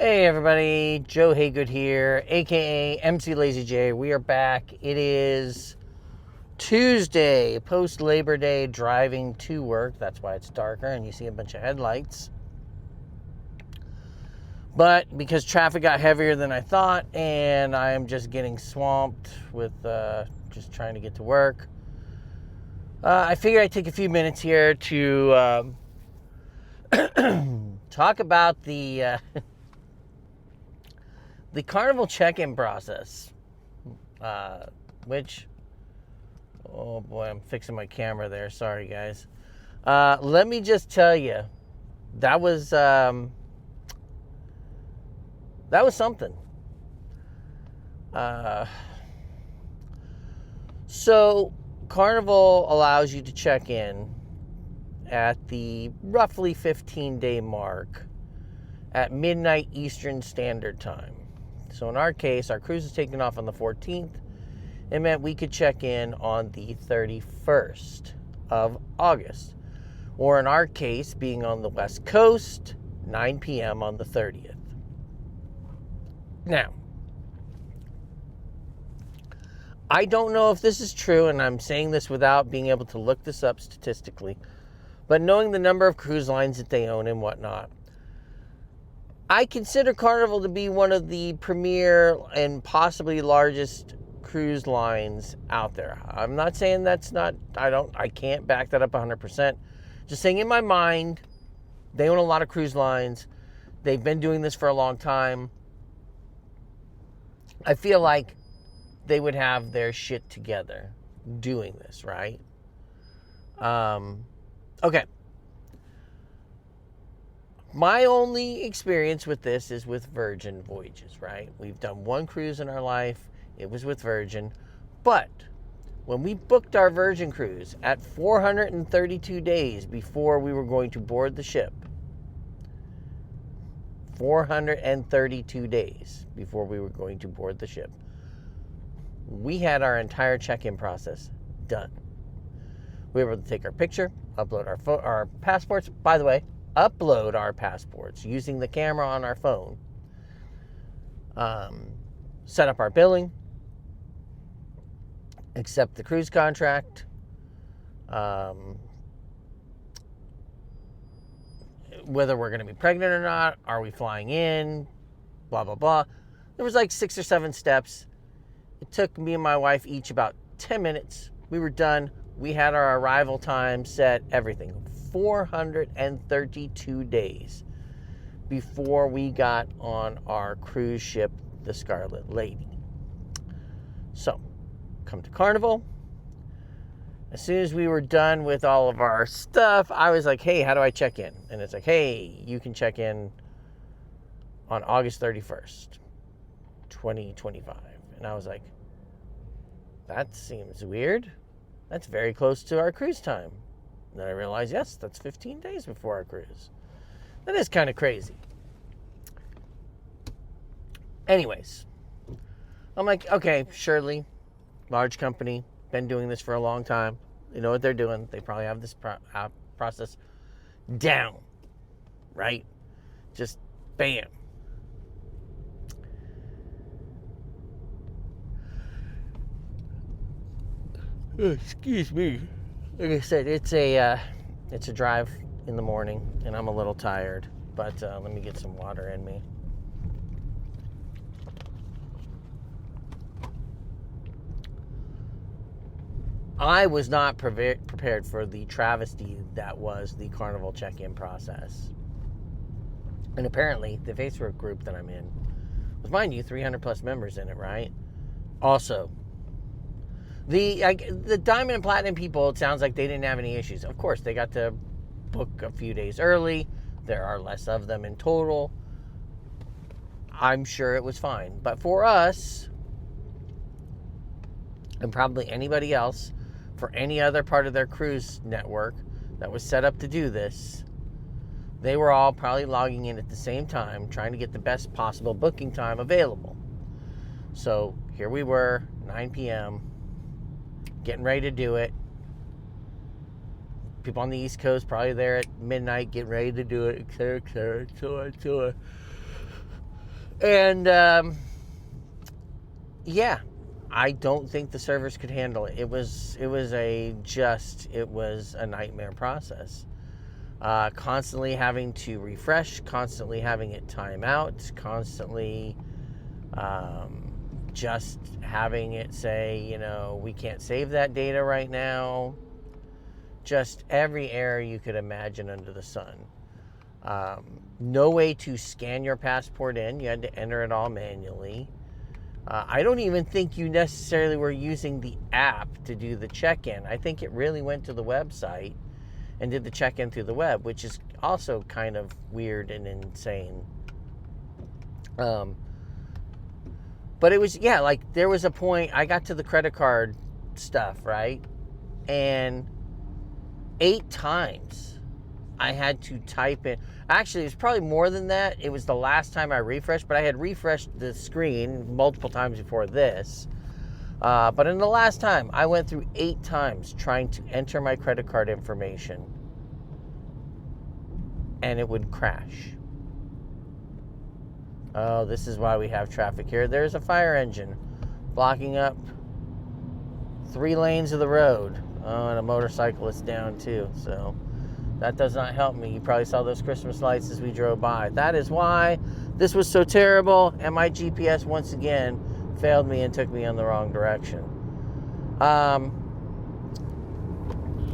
Hey everybody, Joe Haygood here, aka mclazyj. We are back. It is Tuesday, post Labor Day, driving to work. That's why it's darker and you see a bunch of headlights. But because traffic got heavier than I thought and I am just getting swamped with just trying to get to work, I figured I'd take a few minutes here to talk about the the Carnival check-in process, which, oh boy, I'm fixing my camera there. Sorry, guys. Let me just tell you, that was something. So Carnival allows you to check in at the roughly 15-day mark at midnight Eastern Standard Time. So in our case, our cruise is taking off on the 14th. It meant we could check in on the 31st of August. Or in our case, being on the West Coast, 9 p.m. on the 30th. Now, I don't know if this is true, and I'm saying this without being able to look this up statistically, but knowing the number of cruise lines that they own and whatnot, I consider Carnival to be one of the premier and possibly largest cruise lines out there. I'm not saying that's not, I can't back that up 100%. Just saying in my mind, they own a lot of cruise lines. They've been doing this for a long time. I feel like they would have their shit together doing this, right? Okay. My only experience with this is with Virgin voyages, right? We've done one cruise in our life. It was with Virgin. But when we booked our Virgin cruise at 432 days before we were going to board the ship, 432 days before we were going to board the ship, we had our entire check-in process done. We were able to take our picture, upload our passports. By the way, upload our passports using the camera on our phone, set up our billing, accept the cruise contract, whether we're going to be pregnant or not, are we flying in, blah, blah, blah. There was like 6 or 7 steps. It took me and my wife each about 10 minutes. We were done. We had our arrival time set, everything. 432 days before we got on our cruise ship, the Scarlet Lady. So, come to Carnival. As soon as we were done with all of our stuff, I was like, hey, how do I check in? And it's like, hey, you can check in on August 31st, 2025. And I was like, that seems weird. That's very close to our cruise time. And then I realized, yes, that's 15 days before our cruise. That is kind of crazy. Anyways, I'm like, okay, surely, large company, been doing this for a long time. They know what they're doing. They probably have this process down, right? Just bam. Excuse me. Like I said, it's a drive in the morning, and I'm a little tired. But let me get some water in me. I was not prepared for the travesty that was the Carnival check-in process. And apparently, the Facebook group that I'm in, with, mind you, 300 plus members in it, right? Also, the Diamond and Platinum people, it sounds like they didn't have any issues. Of course, they got to book a few days early. There are less of them in total. I'm sure it was fine. But for us, and probably anybody else, for any other part of their cruise network that was set up to do this, they were all probably logging in at the same time, trying to get the best possible booking time available. So here we were, 9 p.m., getting ready to do it. People on the East Coast probably there at midnight, getting ready to do it, etc., etc., etc. And yeah, I don't think the servers could handle it. It was a nightmare process. Constantly having to refresh, constantly having it time out, constantly just having it say, you know, we can't save that data right now. Just every error you could imagine under the sun. No way to scan your passport in. You had to enter it all manually. I don't even think you necessarily were using the app to do the check-in. I think it really went to the website and did the check-in through the web, which is also kind of weird and insane. But it was, yeah, like there was a point, I got to the credit card stuff, right? And 8 times I had to type in. Actually, it was probably more than that. It was the last time I refreshed, but I had refreshed the screen multiple times before this. But in the last time, I went through 8 times trying to enter my credit card information, and it would crash. Oh, this is why we have traffic here. There's a fire engine blocking up 3 lanes of the road. Oh, and a motorcyclist down too, so that does not help me. You probably saw those Christmas lights as we drove by. That is why this was so terrible, and my GPS once again failed me and took me in the wrong direction.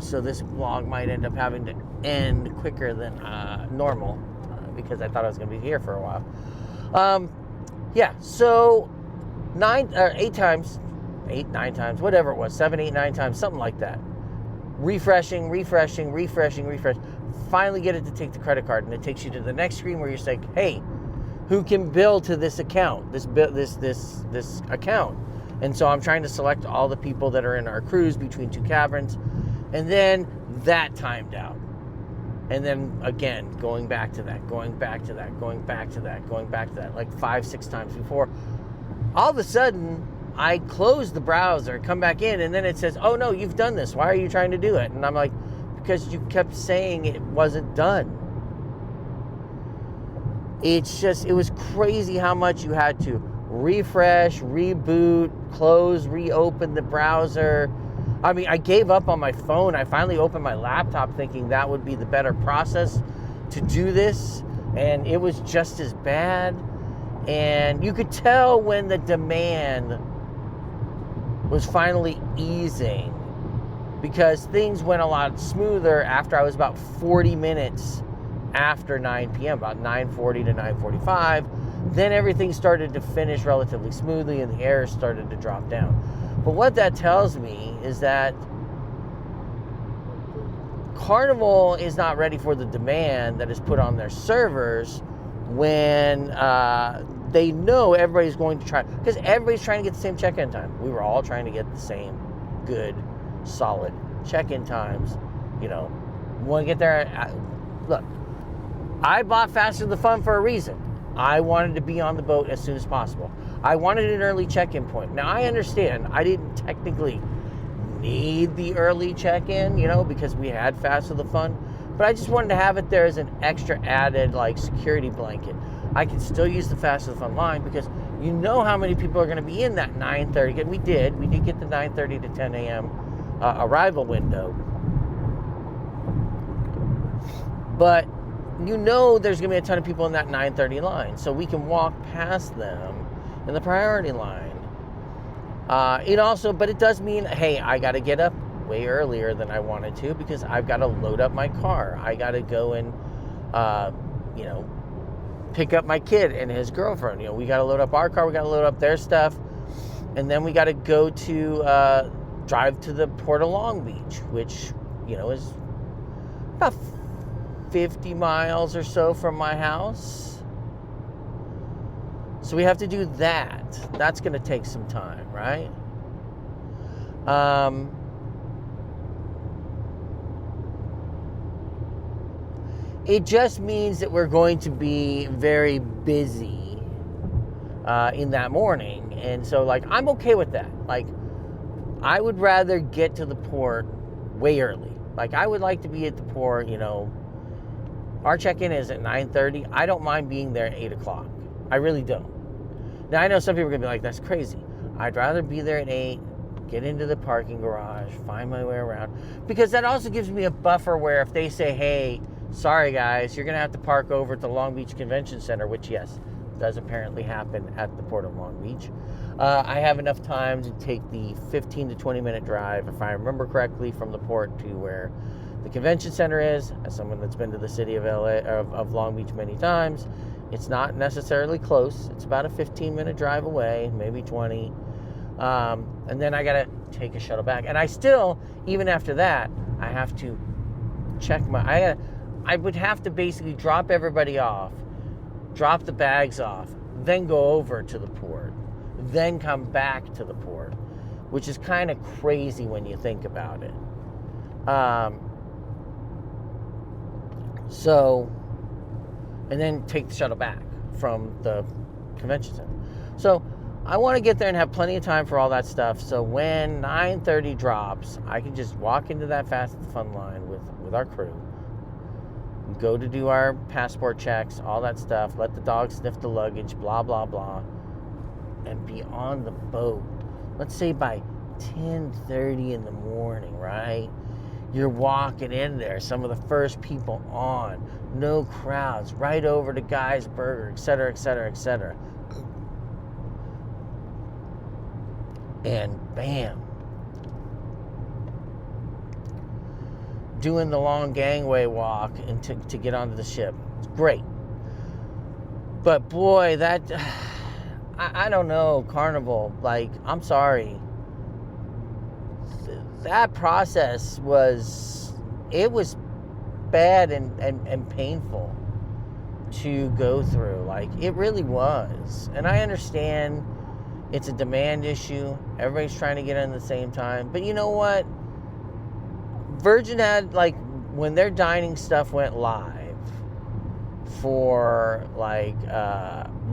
So this vlog might end up having to end quicker than normal because I thought I was going to be here for a while. Yeah, so 9 times, 8, 9 times, whatever it was, 7, 8, 9 times, something like that. Refreshing. Finally get it to take the credit card, and it takes you to the next screen where you're saying, hey, who can bill to this account, this account? And so I'm trying to select all the people that are in our cruise between 2 caverns, and then that timed out. And then again, going back to that, like 5, 6 times before. All of a sudden, I close the browser, come back in, and then it says, oh no, you've done this. Why are you trying to do it? And I'm like, because you kept saying it wasn't done. It's just, it was crazy how much you had to refresh, reboot, close, reopen the browser. I mean, I gave up on my phone. I finally opened my laptop thinking that would be the better process to do this, and it was just as bad. And you could tell when the demand was finally easing, because things went a lot smoother after I was about 40 minutes after 9 p.m., about 9:40 to 9:45. Then everything started to finish relatively smoothly and the errors started to drop down. But what that tells me is that Carnival is not ready for the demand that is put on their servers when they know everybody's going to try, because everybody's trying to get the same check-in time. We were all trying to get the same good, solid check-in times. You know, we want to get there. Look, I bought Faster the Fun for a reason. I wanted to be on the boat as soon as possible. I wanted an early check-in point. Now, I understand I didn't technically need the early check-in, you know, because we had Faster the Fun, but I just wanted to have it there as an extra added, like, security blanket. I can still use the Faster the Fun line because you know how many people are going to be in that 9:30. And we did get the 9:30 to 10 a.m. Arrival window. But you know there's going to be a ton of people in that 9:30 line, so we can walk past them in the priority line. But it does mean, hey, I got to get up way earlier than I wanted to because I've got to load up my car. I got to go and, pick up my kid and his girlfriend. You know, we got to load up our car, we got to load up their stuff, and then we got to go to drive to the Port of Long Beach, which, you know, is about 50 miles or so from my house. So we have to do that. That's going to take some time, right? It just means that we're going to be very busy in that morning. And so, like, I'm okay with that. Like, I would rather get to the port way early. Like, I would like to be at the port, you know. Our check-in is at 9:30. I don't mind being there at 8 o'clock. I really don't. Now, I know some people are going to be like, that's crazy. I'd rather be there at 8, get into the parking garage, find my way around. Because that also gives me a buffer where if they say, hey, sorry guys, you're going to have to park over at the Long Beach Convention Center, which, yes, does apparently happen at the Port of Long Beach. I have enough time to take the 15 to 20 minute drive, if I remember correctly, from the port to where the convention center is. As someone that's been to the city of LA, of Long Beach many times, it's not necessarily close. It's about a 15-minute drive away, maybe 20. And then I got to take a shuttle back. And I still, even after that, I have to check I would have to basically drop everybody off, drop the bags off, then go over to the port, then come back to the port, which is kind of crazy when you think about it. And then take the shuttle back from the convention center. So I want to get there and have plenty of time for all that stuff. So when 9:30 drops, I can just walk into that Fast and Fun line with our crew, go to do our passport checks, all that stuff, let the dog sniff the luggage, blah, blah, blah, and be on the boat. Let's say by 10:30 in the morning, right? You're walking in there, some of the first people on, no crowds, right over to Guy's Burger, et cetera, et cetera, et cetera. And bam, doing the long gangway walk and to get onto the ship. It's great. But boy, that, I don't know, Carnival, like, I'm sorry. That process was bad and painful to go through. Like, it really was. And I understand it's a demand issue. Everybody's trying to get in at the same time. But you know what? Virgin had, like, when their dining stuff went live for, like,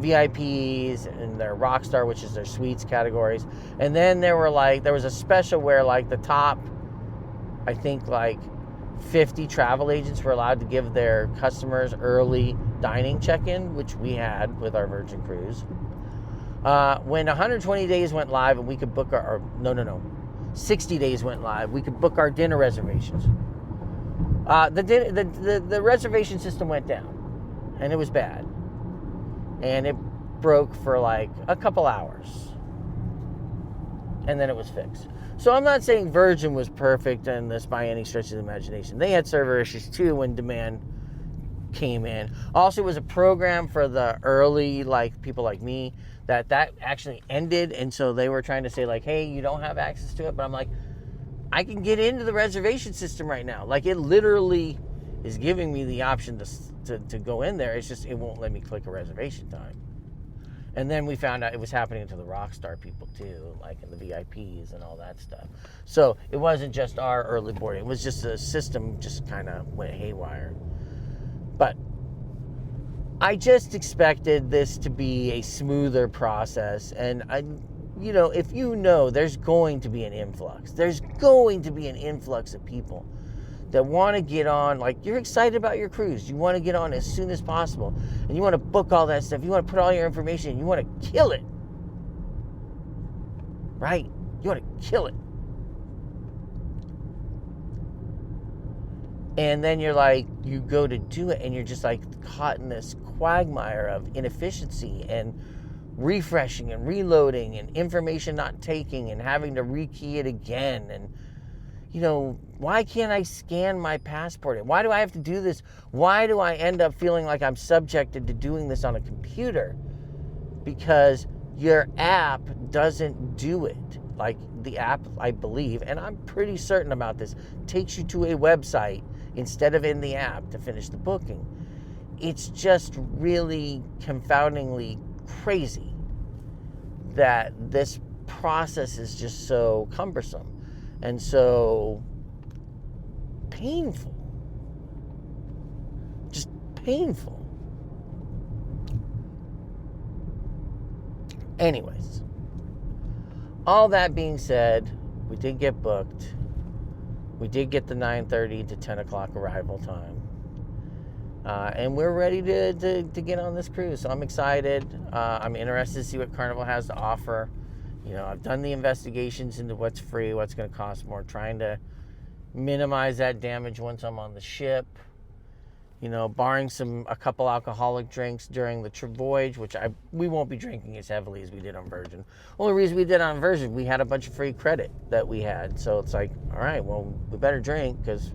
VIPs and their Rockstar, which is their suites categories. And then there was a special where, like, the top, I think, like, 50 travel agents were allowed to give their customers early dining check-in, which we had with our Virgin cruise. When 120 days went live and we could book 60 days went live, we could book our dinner reservations. The reservation system went down, and it was bad. And it broke for like a couple hours. And then it was fixed. So I'm not saying Virgin was perfect in this by any stretch of the imagination. They had server issues too when demand came in. Also, it was a program for the early, like, people like me that actually ended. And so they were trying to say, like, hey, you don't have access to it. But I'm like, I can get into the reservation system right now. Like, it literally is giving me the option to go in there. It's just, it won't let me click a reservation time. And then we found out it was happening to the Rockstar people too, like in the VIPs and all that stuff. So it wasn't just our early boarding. It was just the system just kind of went haywire. But I just expected this to be a smoother process. And if you know, there's going to be an influx. There's going to be an influx of people that want to get on. Like, you're excited about your cruise. You want to get on as soon as possible. And you want to book all that stuff. You want to put all your information in. You want to kill it. Right? You want to kill it. And then you're like, you go to do it and you're just like caught in this quagmire of inefficiency and refreshing and reloading and information not taking and having to rekey it again. And why can't I scan my passport? Why do I have to do this? Why do I end up feeling like I'm subjected to doing this on a computer? Because your app doesn't do it. Like, the app, I believe, and I'm pretty certain about this, takes you to a website instead of in the app to finish the booking. It's just really confoundingly crazy that this process is just so cumbersome. And so painful. Just painful. Anyways, all that being said, we did get booked. We did get the 9:30 to 10 o'clock arrival time. And we're ready to get on this cruise. So I'm excited. I'm interested to see what Carnival has to offer. You know, I've done the investigations into what's free, what's going to cost more, trying to minimize that damage once I'm on the ship. You know, barring a couple alcoholic drinks during the voyage, which we won't be drinking as heavily as we did on Virgin. Only reason we did on Virgin, we had a bunch of free credit that we had. So it's like, all right, well, we better drink because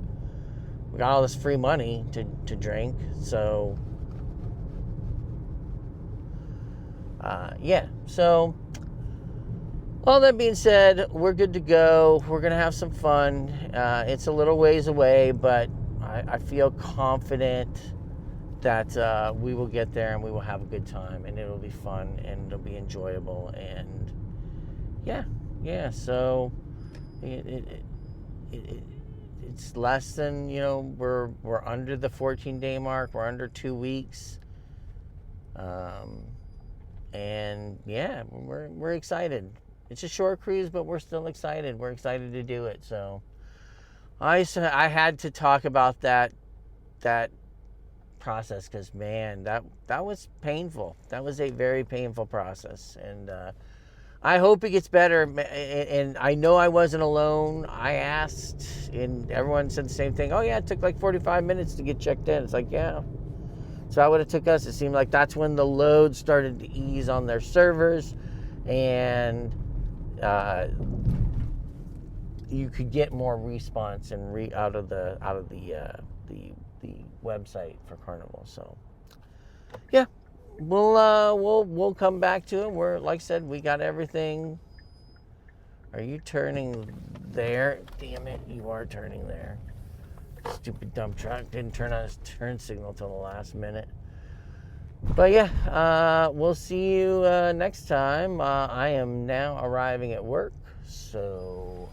we got all this free money to drink. So, yeah. So, all that being said, we're good to go. We're going to have some fun. It's a little ways away, but I feel confident that we will get there and we will have a good time and it'll be fun and it'll be enjoyable. And yeah. So it's less than, you know, we're under the 14-day mark. We're under 2 weeks. And yeah, we're excited. It's a short cruise, but we're still excited. We're excited to do it. So I had to talk about that process because, man, that was painful. That was a very painful process. And I hope it gets better. And I know I wasn't alone. I asked, and everyone said the same thing. Oh, yeah, it took like 45 minutes to get checked in. It's like, yeah. So that would have took us. It seemed like that's when the load started to ease on their servers. And you could get more response and out of the website for Carnival. So yeah, we'll come back to it. We're, like I said, we got everything. Are you turning there? Damn it, you are turning there. Stupid dump truck didn't turn on his turn signal till the last minute. But yeah, we'll see you next time. I am now arriving at work, so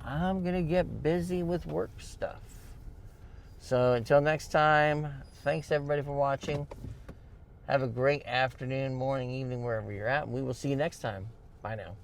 I'm going to get busy with work stuff. So until next time, thanks everybody for watching. Have a great afternoon, morning, evening, wherever you're at. We will see you next time. Bye now.